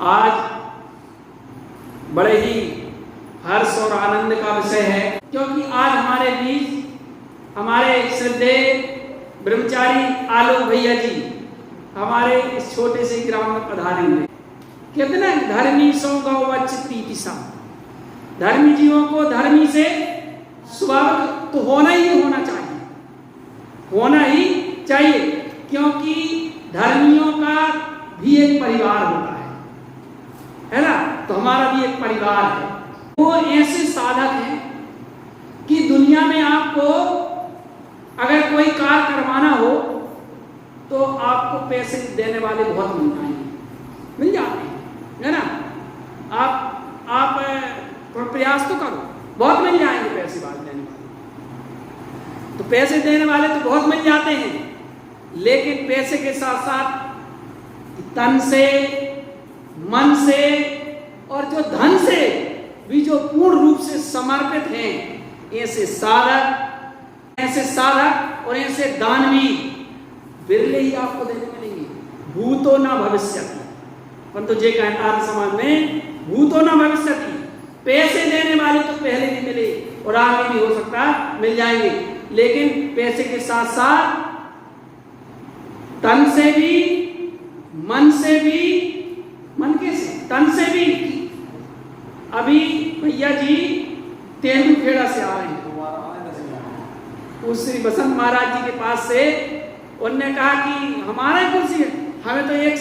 आज बड़े ही हर्ष और आनंद का विषय है, क्योंकि आज हमारे बीच हमारे श्रद्धेय ब्रह्मचारी आलोक भैया जी हमारे इस छोटे से ग्राम में पधारेंगे। कितने धर्मी सो गौ प्रीति सा, धर्मी जीवों को धर्मी से स्वागत तो होना ही चाहिए, क्योंकि धर्मियों का भी एक परिवार होता है ना। तो हमारा भी एक परिवार है। वो ऐसे साधक हैं कि दुनिया में आपको अगर कोई कार्य करवाना हो तो आपको पैसे देने वाले बहुत मिल जाते हैं, है ना। आप प्रयास तो करो, बहुत मिल जाएंगे पैसे देने वाले। तो पैसे देने वाले तो बहुत मिल जाते हैं, लेकिन पैसे के साथ साथ तन से, मन से और जो धन से भी जो पूर्ण रूप से समर्पित हैं, ऐसे साधक और ऐसे दानवी बिरले ही आपको देखने मिलेंगे। भूतो न भविष्यति, परंतु जे कहता है समाज में भूतो न भविष्यति। पैसे देने वाले तो पहले भी मिले और आगे भी हो सकता मिल जाएंगे, लेकिन पैसे के साथ साथ तन से भी, मन से भी, तन से भी। अभी भैया जी तेंदुखेड़ा से आ रहे हैं, उस श्री बसंत महाराज जी के पास से। उन्होंने कहा कि हमारा ही कुर्सी है। हमें तो एक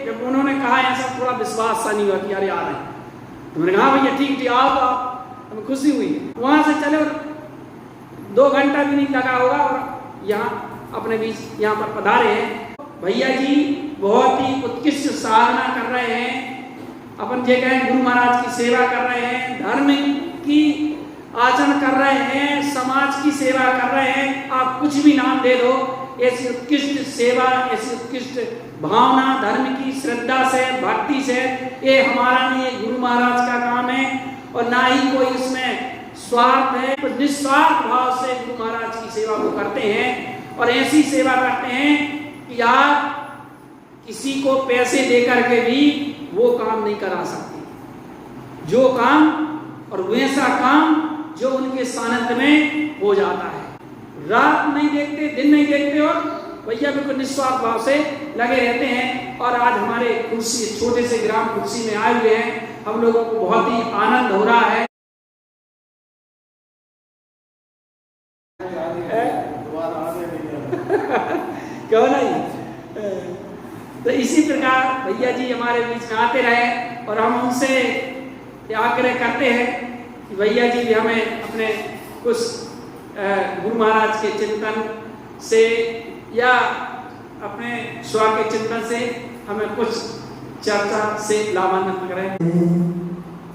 जब उन्होंने कहा ऐसा थोड़ा विश्वास सा नहीं हुआ कि अरे आ रहे हैं। तो मैंने कहा भैया ठीक आओ, तो हमें खुशी हुई। वहां से चले और 2 घंटा भी नहीं लगा होगा और यहाँ अपने बीच यहाँ पर पधारे हैं। भैया जी बहुत ही उत्कृष्ट साधना कर रहे हैं, अपन जे कहें गुरु महाराज की सेवा कर रहे हैं, धर्म की आचरण कर रहे हैं, समाज की सेवा कर रहे हैं। आप कुछ भी नाम दे दो, ऐसी उत्कृष्ट सेवा, ऐसी उत्कृष्ट भावना, धर्म की श्रद्धा से, भक्ति से, ये हमारा नहीं, ये गुरु महाराज का काम है। और ना ही कोई इसमें स्वार्थ है, तो निस्वार्थ भाव से गुरु महाराज की सेवा वो करते हैं। और ऐसी सेवा करते हैं कि आप किसी को पैसे देकर के भी वो काम नहीं करा सकते, जो काम और वैसा काम जो उनके सानिध्य में हो जाता है। रात नहीं देखते, दिन नहीं देखते, और भैया बिल्कुल निस्वार्थ भाव से लगे रहते हैं। और आज हमारे कुर्सी, छोटे से ग्राम कुर्सी में आए हुए हैं, हम लोगों को बहुत ही आनंद हो रहा है। क्यों नहीं। तो इसी प्रकार भैया जी हमारे बीच में आते रहे और हम उनसे आग्रह करते हैं कि भैया जी भी हमें अपने कुछ गुरु महाराज के चिंतन से या अपने स्व के चिंतन से हमें कुछ चर्चा से लाभान्वित करें।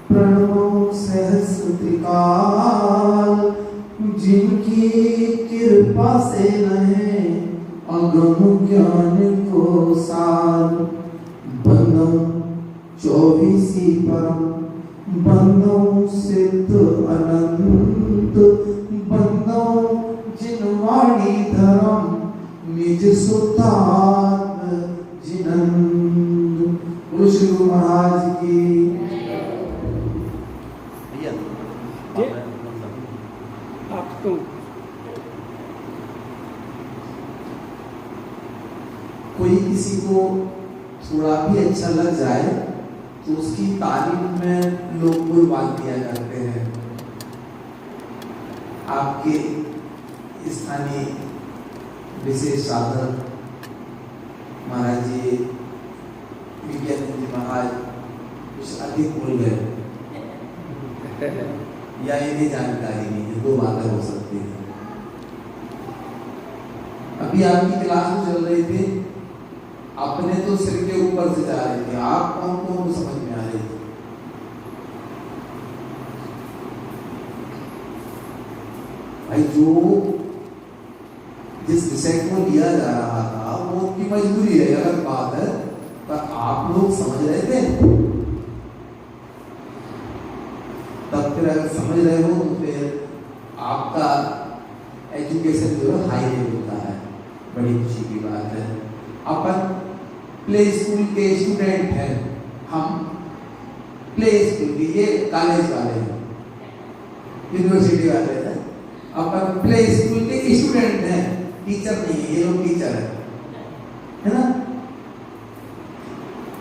प्रणव सहस्त्रकाल, जिनकी कृपा से रहे अगम ज्ञान को सार, बंदो 24 परम, बंदो सिद्ध अनंत, बंदो जिनवाणी धर्म निज सुतात्म जिनंद। गुरु श्री गुरु महाराज की। कोई किसी को थोड़ा भी अच्छा लग जाए तो उसकी तारीफ में लोग कुर्बान किया करते हैं। आपके स्थानीय विशेष साधक महाराज जी, विज्ञानंद जी महाराज कुछ अधिक बोल गए या इन्हें जानकारी नहीं है, 2 बातें हो सकती है। अभी आपकी क्लास में चल रही थी, अपने तो सिर के ऊपर से जा रहे थे, आप कौन को समझ में आ रही थी। भाई जो जिस विषय को लिया जा रहा था वो उनकी मजबूरी है, अलग बात है, पर आप लोग समझ रहे थे। तब फिर अगर समझ रहे हो तो फिर आपका एजुकेशन जो है हाई लेवल का है, बड़ी खुशी की बात है। अपन प्ले स्कूल के स्टूडेंट हैं, हम प्ले स्कूल की, ये कॉलेज वाले हैं, यूनिवर्सिटी वाले हैं, अपन प्ले स्कूल के स्टूडेंट हैं, टीचर नहीं है, ये लोग टीचर है ना।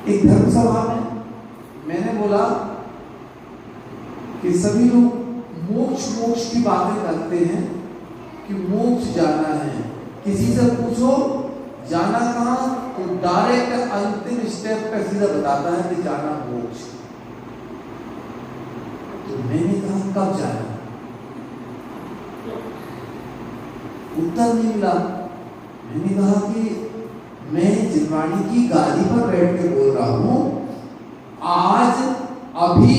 एक धर्म सभा में मैंने बोला कि सभी लोग मोक्ष मोक्ष की बातें करते हैं कि मोक्ष जाना है, किसी से पूछो जाना कहाँ, तो डायरेक्ट अंतिम स्टेप पे सीधा बताता है कि जाना मोक्ष। तो मैंने कहा कब जाना, उत्तर नहीं मिला। मैंने कहा कि मैं जिनवाणी की गाड़ी पर बैठ के बोल रहा हूं, आज अभी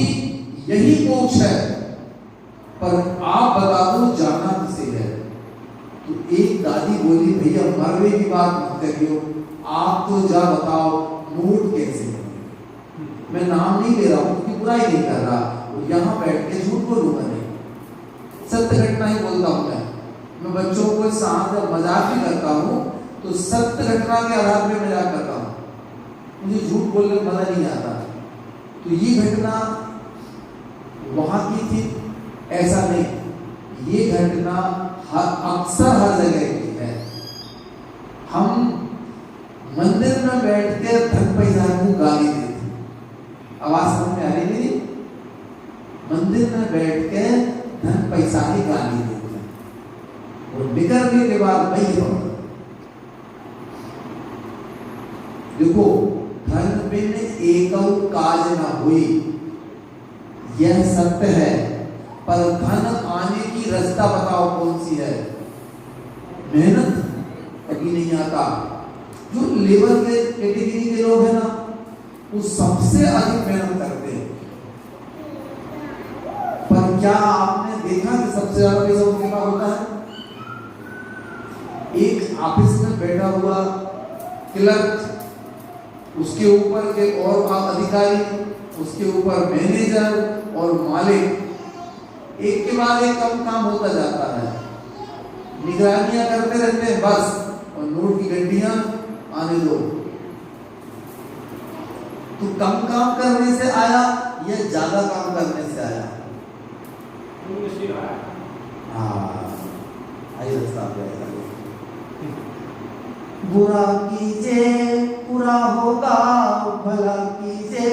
यही मोक्ष है, पर आप बता दो जाना किसे है। तो एक दादी बोली भैया मरने की बात मत करियो, आप तो जा बताओ मूड कैसे है। मैं नाम नहीं ले रहा हूं कि बुराई नहीं कर रहा, और यहाँ बैठ के झूठ बोलूंगा नहीं, सत्य घटना ही बोलता हूं। मैं बच्चों को साथ मजाक भी करता हूं तो सत्य घटना के आधार पे मजाक करता हूं, मुझे झूठ बोलने में मजा नहीं आता। तो ये घटना वहां की थी, ऐसा नहीं, ये घटना अक्सर हर जगह की है। हम मंदिर में बैठ के धन पैसा को गाली देते, आवाज समझ में आ रही मेरी, मंदिर में बैठ के धन पैसा की गाली देते और निकलने के बाद वही होता। देखो धन बिन एक काज न हुई, यह सत्य है, पर धन आने की रास्ता बताओ कौन सी है। मेहनत कभी नहीं आता। जो लेबर के कैटेगरी के लोग हैं ना, वो सबसे अधिक मेहनत करते हैं, पर क्या आपने देखा कि सबसे ज्यादा पैसा उनके पास होता है? एक ऑफिस में बैठा हुआ क्लर्क, उसके ऊपर एक और अधिकारी, उसके ऊपर मैनेजर और मालिक, एक के बाद एक कम काम होता जाता है, निगरानियां करते रहते हैं बस, और नोट की गड्डियां आने दो। तो कम काम करने से आया या ज्यादा काम करने से आया? आइए रास्ता बुरा कीजिए बुरा होगा, भला कीजिए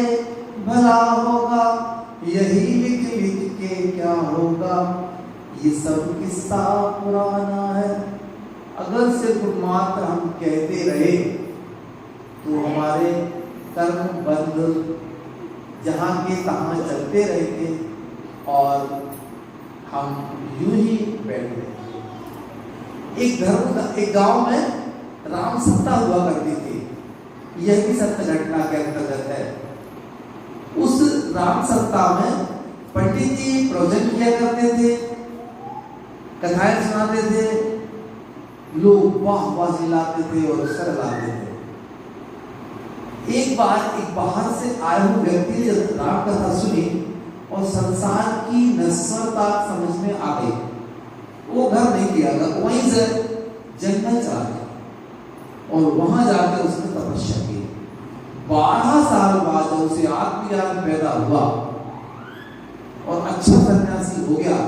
भला होगा, यही लिख लिख के क्या होगा। ये सब किस्सा पुराना है, अगर सिर्फ मात्र हम कहते रहे तो हमारे कर्म बंध जहाँ के तहाँ चलते रहते और हम यूं ही बैठ गए। एक गांव में राम सत्ता हुआ करती थी, यह भी सत्य घटना के अंतर्गत है। उस राम सत्ता में पंडित जी प्रवचन किया करते थे, कथाएं सुनाते थे, लोग वाह वाह चिल्लाते थे और सर लाते थे। एक बार एक बाहर से आए हुए व्यक्ति ने राम कथा सुनी और संसार की नश्वरता समझ में आ गई। वो घर नहीं किया, वहीं से जंगल चला गया और वहां जाकर उसने तपस्या की। 12 साल बाद जब उसे आत्मज्ञान पैदा हुआ और अच्छा सन्यासी हो गया,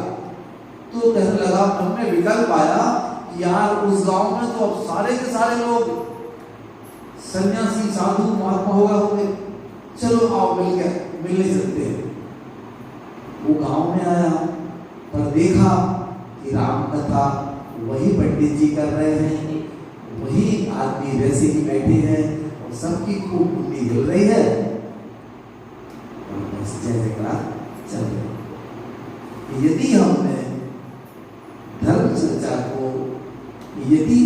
तो कहने लगा, मन में विकल्प आया कि यार उस गांव में तो अब सारे के सारे लोग सन्यासी साधु महात्मा होंगे, चलो आओ मिलने चलते हैं। वो गांव में आया पर देखा कि राम कथा वही पंडित जी कर रहे हैं, वही आदमी वैसे ही बैठे हैं और सबकी खूब कुंडी हिल रही है और बस जैसे चल रहे। यदि हमने धर्म चर्चा को, यदि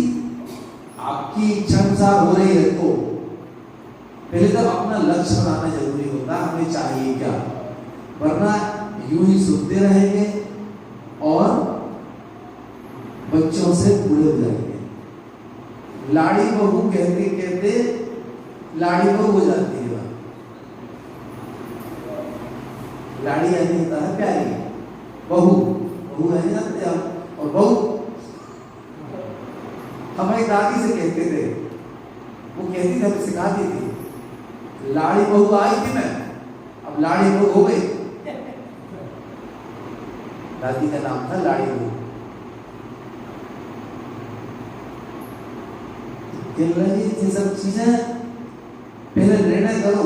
आपकी इच्छा अनुसार हो रही है, तो पहले तो अपना लक्ष्य बनाना जरूरी होता है, हमें चाहिए क्या, वरना यूं ही सुनते रहेंगे और बच्चों से बूढ़े हो जाएंगे। लाड़ी बहू कहते कहते लाड़ी बहू हो जाती है। लाड़ी यानी होता है प्यारी, बहू बहू है जानते आप। और बहू हमारी दादी से कहते थे, वो कहती थी, हमें सिखाती थी, लाड़ी बहू आई थी मैं, अब अब लाड़ी लोग हो गई, दादी का नाम था लाड़ी लोग। ये सब चीजें पहले निर्णय करो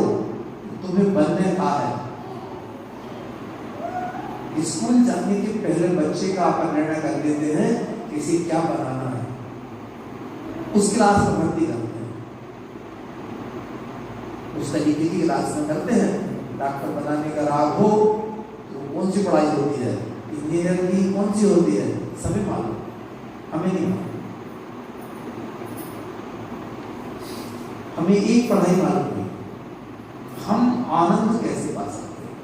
तुम्हें बनने का है। स्कूल जाने के पहले बच्चे का अपन निर्णय कर लेते हैं कि इसे क्या बनाना है, उस क्लास में भर्ती करते हैं, उस तरीके की क्लास में करते हैं। डॉक्टर बनाने का राग हो तो कौन सी पढ़ाई होती है, इंजीनियर की कौन सी होती है, सभी मालूम, हमें नहीं मालूम। हमें एक पढ़ाई मालूम नहीं, हम आनंद कैसे पा सकते हैं।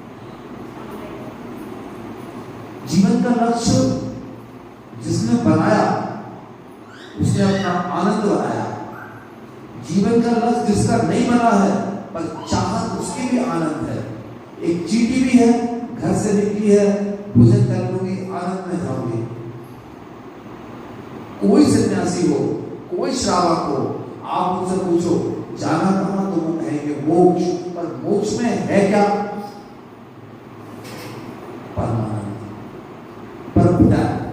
जीवन का लक्ष्य जिसने बनाया उसने अपना आनंद बनाया। जीवन का लक्ष्य जिसका नहीं बना है पर चाहत उसकी भी आनंद है। एक चींटी भी है, घर से निकली है, भोजन कर लूंगी, आनंद में जाऊंगी। कोई सन्यासी हो, कोई श्रावक हो, आप उनसे पूछो जाना कहां, तो वो कहेंगे मोक्ष। पर मोक्ष में है क्या? परमानंद।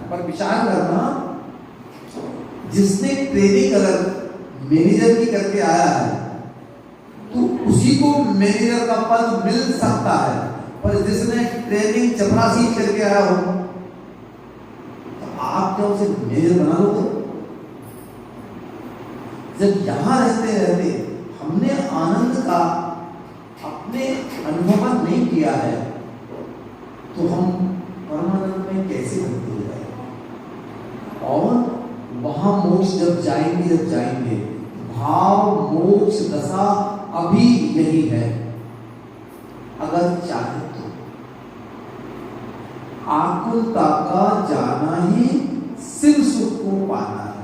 पर विचार करना, जिसने ट्रेनिंग अगर मैनेजर की करके आया है तो उसी को मैनेजर का पद मिल सकता है, पर जिसने ट्रेनिंग चपरासी करके आया हो तो आप क्या उसे मैनेजर बना लोगे? जब यहां रहते रहते हमने आनंद का अपने अनुभव नहीं किया है तो हम परमानंद में कैसे भर्ती हो जाएंगे? और वहां मोक्ष जब जाएंगे भाव मोक्ष दशा अभी यही है। अगर चाहे तो आकुलता का जाना ही शिव सुख को पाना है।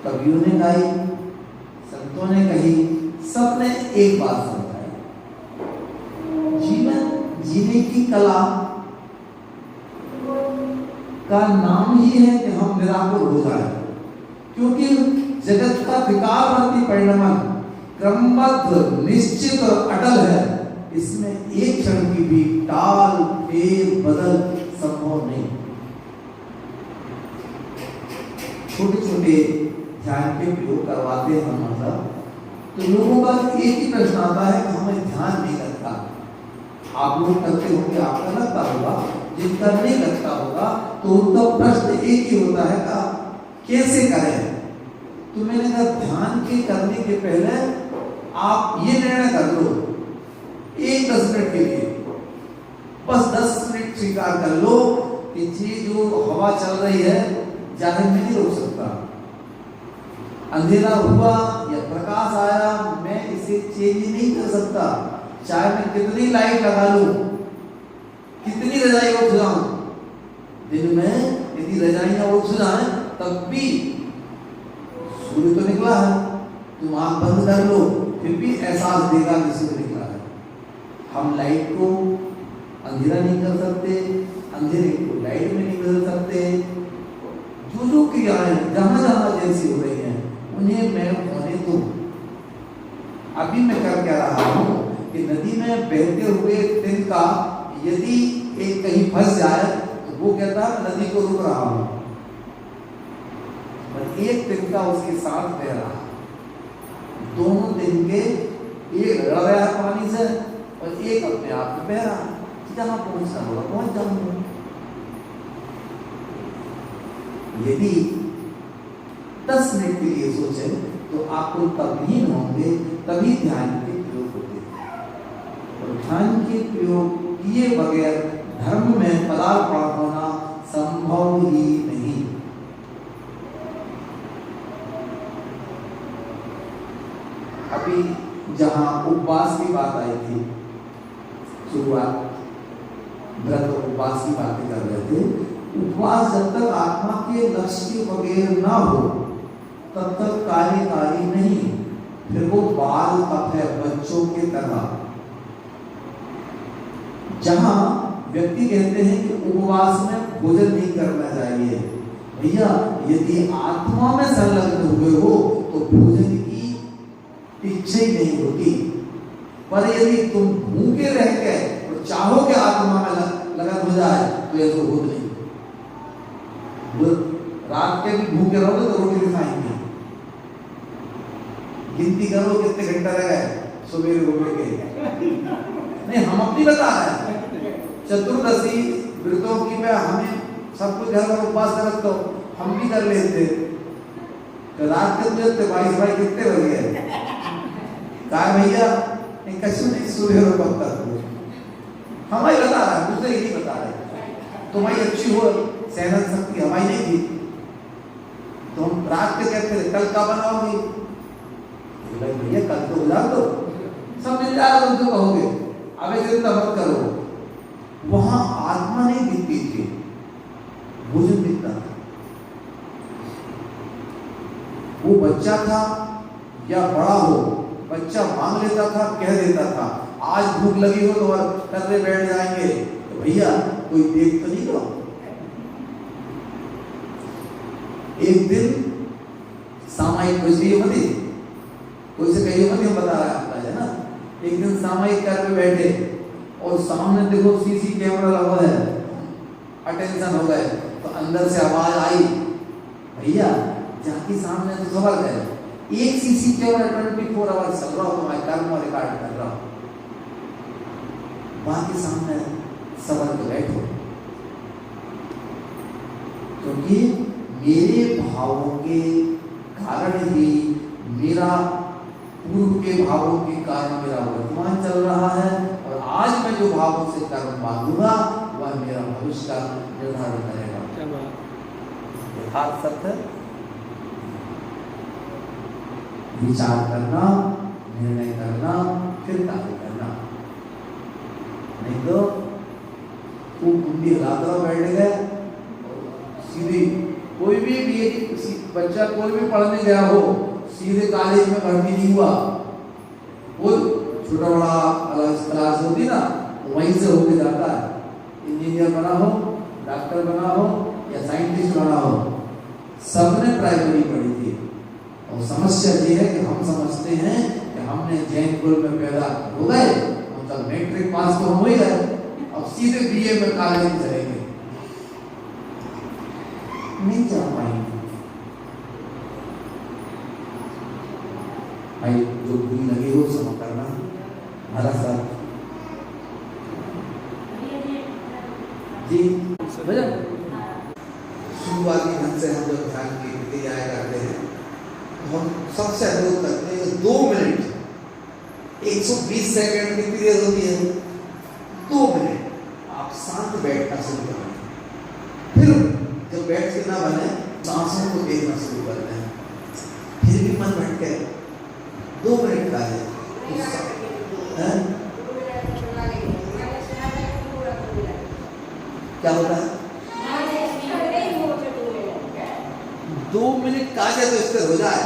कवियों ने गाई, संतों ने कही, सबने एक बात समझाई, जीवन जीने की कला का नाम ही है कि हम निराकुल हो जाए। क्योंकि जगत का विकारवर्ती परिणाम क्रमबद्ध निश्चित और अटल है, इसमें एक क्षण की भी टाल फेर बदल संभव नहीं। छोटे छोटे ध्यान के प्रयोग करवाते हैं हम मतलब, तो लोगों का एक ही प्रश्न आता है कि हमें ध्यान नहीं लगता। आप लोग करते होंगे, आपका लगता होगा, जिनका नहीं लगता होगा तो उनका प्रश्न एक ही होता है का कैसे करें। तो मैंने कहा ध्यान के करने के पहले आप ये निर्णय कर लो, एक 10 मिनट के लिए बस 10 मिनट स्वीकार कर लो कि ये जो हवा चल रही है जाने में नहीं रोक सकता। अंधेरा हुआ या प्रकाश आया, मैं इसे चेंज नहीं कर सकता, चाहे मैं कितनी लाइट लगा लूं, कितनी रजाई उठ जाऊं। दिन में यदि रजाइयां उठ जाए तब भी सूर्य तो निकला है, तुम आंख बंद कर लो फिर भी एहसास देगा कि सूर्य निकला है। हम लाइट को अंधेरा नहीं कर सकते, अंधेरे को लाइट में नहीं बदल सकते। जो क्रियाएं जहां जहां जैसी हो रही हैं उन्हें मैं होने दूं। अभी मैं कर क्या रहा हूं कि नदी में बहते हुए तिनका यदि एक कहीं फंस जाए तो वो कहता है नदी को रुक रहा हूं, पर एक तिनका उसके साथ बह रहा, दोनों तिनके एक लड़ रहा है पानी से और एक अपने आप में बह रहा। जहां पहुंचना होगा पहुंच जाऊंगा। यदि 10 मिनट के लिए सोचे तो आपको तल्लीन होंगे, तभी ध्यान के प्रयोग होते हैं। और ध्यान के प्रयोग किए बगैर धर्म में पदार्पण होना संभव ही नहीं। अभी जहां उपवास की बात आई थी, शुरुआत व्रत उपवास की बातें कर रहे थे। उपवास जब तक आत्मा के लक्ष्य के बगैर ना हो तब तक कार्यकारी नहीं, फिर वो बाल तप है, बच्चों के तरह। जहां व्यक्ति कहते हैं कि उपवास में भोजन नहीं करना चाहिए, भैया यदि आत्मा में संलग्न हुए हो तो भोजन की इच्छा ही नहीं होती। पर यदि तुम भूखे रह के और चाहो कि आत्मा में लगन हो जाए तो ये तो हो नहीं। रात के भी भूखे रहोगे तो रोटी भी खाएंगे। गिनती करो कितने घंटे रह गए सुबह रोके के। नहीं, हम अपनी बता रहे हैं। चतुर्दशी व्रतों की में हमें सब कुछ घर में उपवास कर तो हम भी कर लेते। तो रात के बजे 22 भाई कितने बज गए? कहा भैया नहीं कશું नहीं, सुबह रो कब तक हमारी बता रहा है, दूसरे ही नहीं बता रहे। तुम्हारी अच्छी हो सहन शक्ति, हमारी नहीं थी। तो हम रात के कहते थे कल का बनाओगे? भैया कल तो हो जाओ, तो सब मिल जाएगा तुम तो कहोगे, अब ऐसे चिंता मत करो। वहां आत्मा नहीं दिखती थी, भोजन दिखता था। वो बच्चा था या बड़ा हो, बच्चा मांग लेता था, कह देता था आज भूख लगी हो तो करने बैठ जाएंगे, तो भैया कोई देख तो नहीं रहा। एक दिन सामायिक मती कोई से कहिए मत, हम बता रहा है ना। एक दिन सामायिक कर पे बैठे और सामने देखो सीसी कैमरा लगा है, अटेंशन हो गए तो अंदर से आवाज आई भैया जाके सामने तो सवाल है, एक सीसी कैमरा 24 आवर्स चल रहा हो, तुम्हारे कर्म और रिकॉर्ड कर रहा हो, बाकी सामने सवाल तो बैठो। क्योंकि मेरे भावों के कारण ही मेरा पूर्व के भावों के कारण मेरा वर्तमान चल रहा है, और आज मैं जो भावों से कर्म बांधूंगा वह मेरा भविष्य का निर्धारण करेगा। यथार्थ सत्य विचार करना, निर्णय करना, फिर कार्य करना। नहीं तो तू कुंडी हिलाता बैठ गए सीधी, कोई भी बच्चा कोई भी पढ़ने गया हो सीधे कॉलेज में भर्ती नहीं हुआ, वो छोटा बड़ा क्लास होती ना वहीं से होके जाता है। इंजीनियर बना हो, डॉक्टर बना हो या साइंटिस्ट बना हो, सबने प्राइमरी पढ़ी थी। और समस्या ये है कि हम समझते हैं कि हमने जैन कुल में पैदा हो गए, मतलब मैट्रिक पास तो हो ही गए, अब सीधे बीए में कॉलेज में चलेंगे, नहीं जा पाएंगे। भाई जो बुरी लगी हो सब करना हमारा साथ जी। शुरुआती ढंग से हम जब ध्यान की क्रियाएं करते हैं तो हम सबसे अनुरोध करते हैं 2 मिनट 120 सेकंड की पीरियड होती है, 2 मिनट आप शांत बैठना शुरू करें। फिर जब बैठ के ना बने सांसों को देखना शुरू करते हैं, फिर भी मन भटके 2 मिनट का है क्या होता है? 2 मिनट का है तो इससे हो जाए।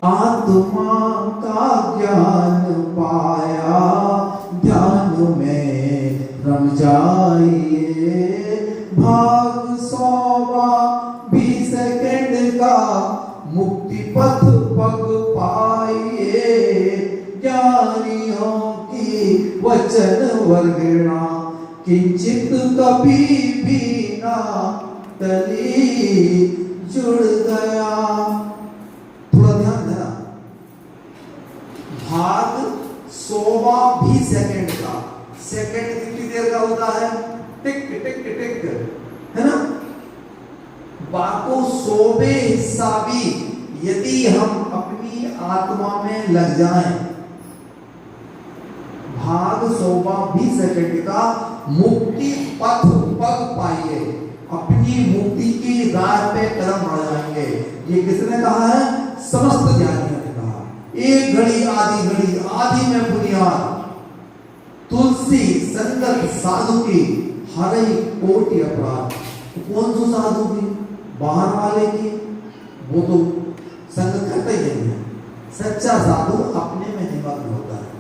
आत्मा का ज्ञान पाया ध्यान में रम जाइए, भाग 120 सेकंड का मुक्ति पथ पग पाइए, ज्ञानियों की वचन वर्गणा किंचित कभी भी ना तली जुड़ गया। थोड़ा ध्यान देना, भाग 120 सेकंड का, सेकंड कितनी देर का होता है? टिक टिक टिक, है ना? बाको 100वें हिस्सा भी यदि हम अपनी आत्मा में लग जाएं, भाग 120 सेकंड का मुक्ति पथ पग पाइए, अपनी मुक्ति की राह पे कदम बढ़ जाएंगे। ये किसने कहा है? समस्त ज्ञानियों ने कहा। एक घड़ी आधी घड़ी, आधी में बुनियाद, तुलसी संगत साधु की हरई कोटि अपराध। कौन सा साधु की? बाहर वाले की, वो तो संगत करता ही नहीं है। सच्चा साधु अपने में निमग्न होता है,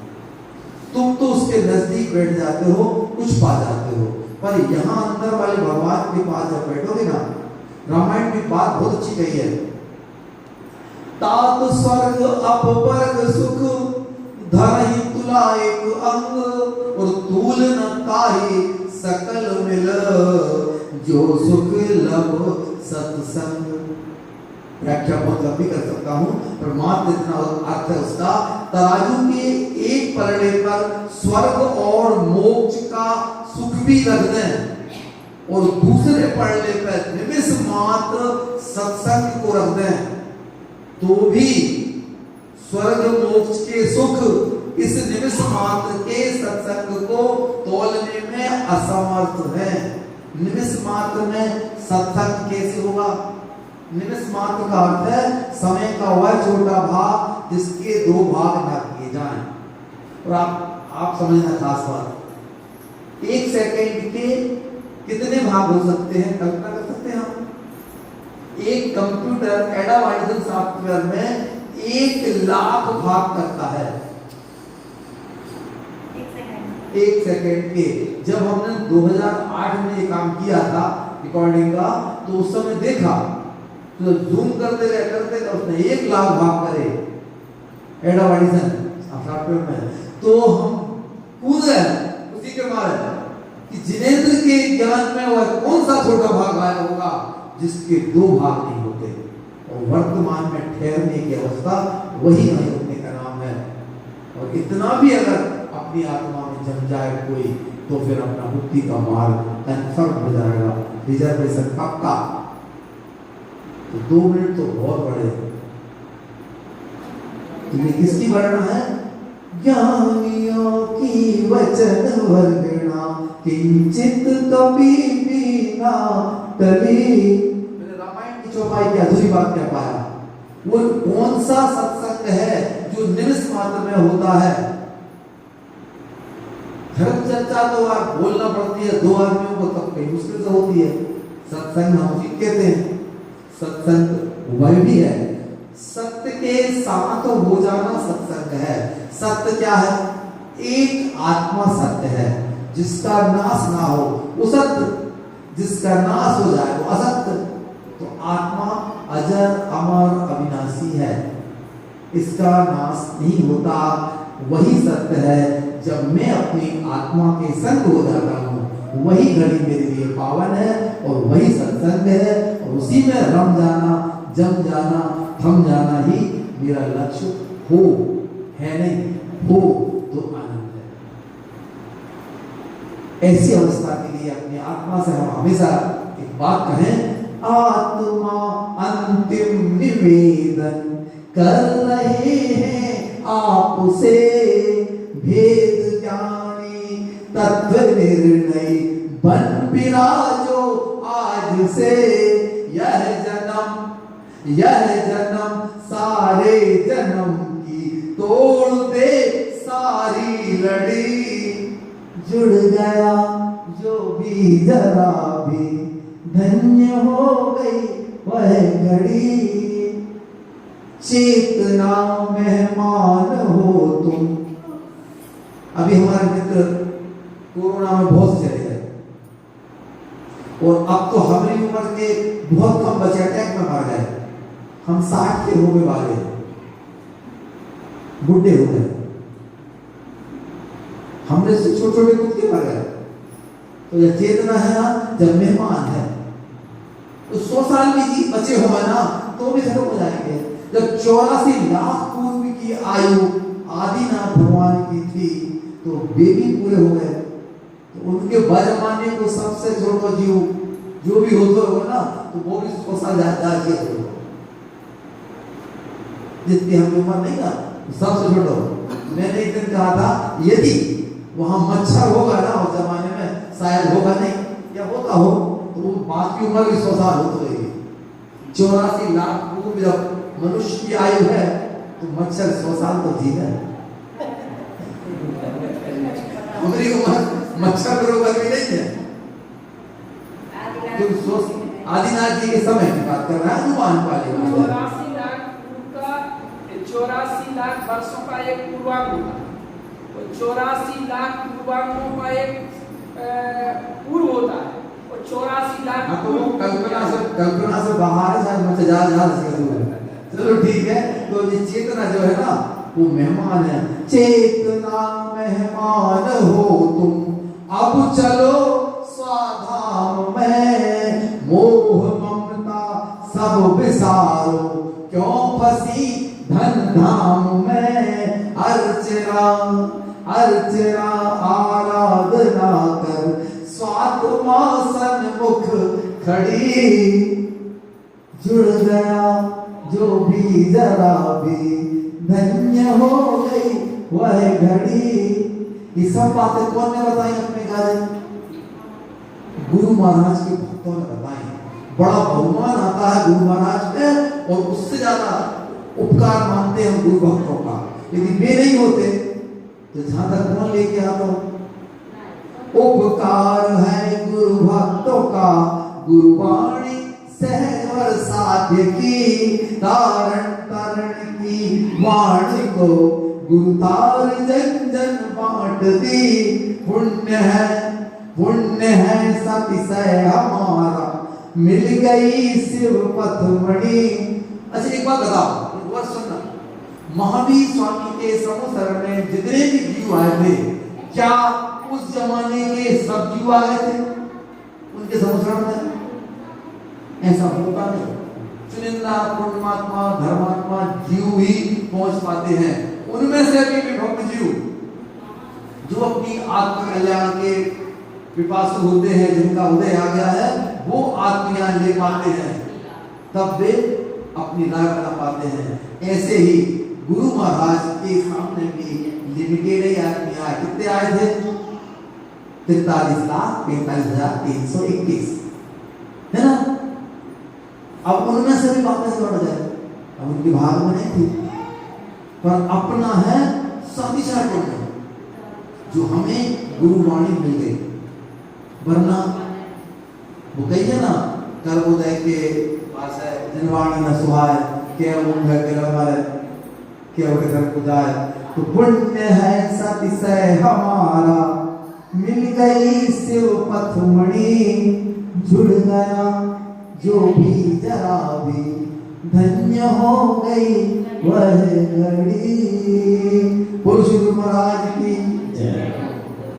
तुम तो उसके नजदीक बैठ जाते हो, कुछ पा जाते हो, पर यहाँ अंदर वाले भगवान के पास जब बैठोगे ना, रामायण की बात बहुत अच्छी कही है। तात स्वर्ग अपवर्ग सुख धरहि तुला एक अंग और तूल न ताहि सकल मिल जो सुख लब सत्संग। व्याख्या बहुत लंबी कर सकता हूं पर मात्र इतना अर्थ है उसका, तराजू के एक पलड़े पर स्वर्ग और मोक्ष का सुख भी रख दें और दूसरे पलड़े पर निमिष मात्र सत्संग को रख दें तो भी स्वर्ग मोक्ष के सुख इस निमिष मात्र के सत्संग को तोलने में असमर्थ है। निमिष मात्र में सत्संग कैसे होगा? निमिष मात्र का अर्थ है समय का वह छोटा भाग जिसके दो भाग ना किए जाएं। और आप समझना खास बात, एक सेकंड के कितने भाग हो सकते हैं कल्पना कर सकते हैं हम? एक कंप्यूटर एडावाइजन सॉफ्टवेयर में 1,00,000 भाग करता है एक सेकंड के। जब हमने 2008 में ये काम किया था रिकॉर्डिंग का, तो उस समय देखा तो जूम करते गए उसने 1,00,000 भाग करे एडावाइजन सॉफ्टवेयर में, तो हम कूद गए उसी के मारे कि जिनेंद्र के ज्ञान में वह कौन सा छोटा भाग आया होगा जिसके दो भाग नहीं होते। और वर्तमान में ठहरने की अवस्था वही नहीं होने का नाम है। और इतना भी अगर अपनी आत्मा में जम जाए कोई, तो फिर अपना मुक्ति का मार्ग कन्फर्म हो जाएगा, रिजर्वेशन पक्का। तो 2 मिनट तो बहुत बड़े। तो ये किसकी वर्णना है? ज्ञानियों की वचन वर्णना किंचित कभी भी ना टली। मैंने रामायण की चौपाई की अधूरी बात कह पाया। वो कौन सा सत्संग है जो निमिष मात्र में होता है? धर्म चर्चा तो आप बोलना पड़ती है 2 आदमियों को, तब कहीं मुश्किल से होती है। सत्संग हम उसी कहते हैं। सत्संग वह भी है, सत्य के साथ हो जाना सत्संग है। सत्य क्या है? एक आत्मा सत्य है जिसका नाश ना हो, वो सत्य। जिसका नाश हो जाए वो असत्य। तो आत्मा अजर अमर अविनाशी है, इसका नाश नहीं होता। वही सत्य है। जब मैं अपनी आत्मा के संग हो जाता हूँ, वही घड़ी मेरे लिए पावन है और वही सत्संग है। और उसी में रम जाना, जम जाना, थम जाना ही मेरा लक्ष्य हो है, नहीं हो तो आनंद है। ऐसी अवस्था के लिए अपनी आत्मा से हम हमेशा एक बात कहें, आत्मा अंतिम निवेदन कर रहे हैं आपसे, भेद ज्ञानी तत्व निर्णय बन विराजो आज से। यह जन्म सारे जन्म की तोड़ दे सारी लड़ी। जुड़ गया जो भी जरा भी, धन्य हो गई वह घड़ी। चेतना मेहमान हो तुम। अभी हमारे मित्र कोरोना में बहुत चले गए और अब तो हमारी उम्र के बहुत कम बचे अटैक में मार गए। हम 60 के होने वाले, बुढ़े हो गए। हमने से छोटे छोटे खुद के मर गए। तो यह चेतना है ना, जब मेहमान है तो 100 साल भी बचे हो ना तो भी खत्म हो जाएंगे। जब 84 लाख पूर्व की आयु आदिनाथ भगवान की थी तो वे भी पूरे हो गए। तो उनके बजमाने को सबसे छोटा जीव जो भी होगा ना, तो वो भी 100 साल ज्यादा होगा। जितनी हम उम्र नहीं ना, सबसे छोटा हो। मैंने एक दिन कहा था, यदि वहां मच्छर होगा ना उस जमाने में, शायद होगा नहीं या होता हो तो वो बाकी उम्र भी 100 साल होती रहेगी। 84 लाख पूर्व जब मनुष्य की आयु है तो मच्छर 100 साल तो जी है। हमारी उम्र मच्छर बरोबर भी नहीं है। आदिनाथ जी के समय की बात कर रहा है, अनुमान वाले 84 लाख वर्षों का एक पूर्वांग होता है। 84 लाख पूर्वांगों का एक पूर्व होता है और 84 लाख कल्पना से बाहर है। चलो ठीक है। तो ये चेतना जो है ना वो मेहमान है। चेतना मेहमान हो तुम, अब चलो स्वाधाम में, मोह ममता सब विसारो, क्यों फंसी धन धाम में। अर्चना अर्चना आराधना कर, स्वात्मा सन्मुख खड़ी, जुड़ गया जो भी जरा भी, धन्य हो गई वह घड़ी। ये सब बातें कौन ने बताई अपने घर? गुरु महाराज के भक्तों ने बताई। बड़ा बहुमान आता है गुरु महाराज पे, और उससे ज्यादा उपकार मानते हैं गुरु भक्तों का। यदि वे नहीं होते तो जहां तक कौन लेके आता? उपकार है गुरु भक्तों का, गुरुवाणी सहज और साध्य की, तारण तरण की वाणी को, गुरु तार जन जन बांट दी। पुण्य है सतिशय हमारा, मिल गई शिव पथमणि। अच्छा एक बात बताओ, एक बात सुनना, महावीर स्वामी के समूह शरण में जितने भी जीव आए थे, क्या उस जमाने के सब जीव आए थे उनके समूह शरण में? ऐसा होता नहीं। चुनिंदा पुण्यात्मा धर्मात्मा जीव ही पहुंच पाते हैं। उनमें से भी विभक्त जीव जो अपनी आत्म कल्याण के पिपासु होते हैं, जिनका उदय आ गया है, वो आत्मज्ञान ले पाते हैं, तब वे अपनी राह बना पाते हैं। ऐसे ही गुरु महाराज के सामने भी लिमिटेड ही आदमी आए। कितने आए थे? 43,45,321, है ना? अब उनमें से भी वापस लौट जाए, अब उनके भाग में नहीं थी, पर अपना है सतीशा पुण्य जो हमें गुरुवाणी मिल गई। वरना वो कहिए ना, कर्मोदय के पास है जनवाणी न सुहाय, के मुंह है के रमाए, के उठ कर कुदाए। तो पुण्य है सतिशय हमारा, मिल गई शिव पथमणि, जुड़ गया जो भी जरा भी, धन्य हो गई वह घड़ी। पुरुष गुरु महाराज की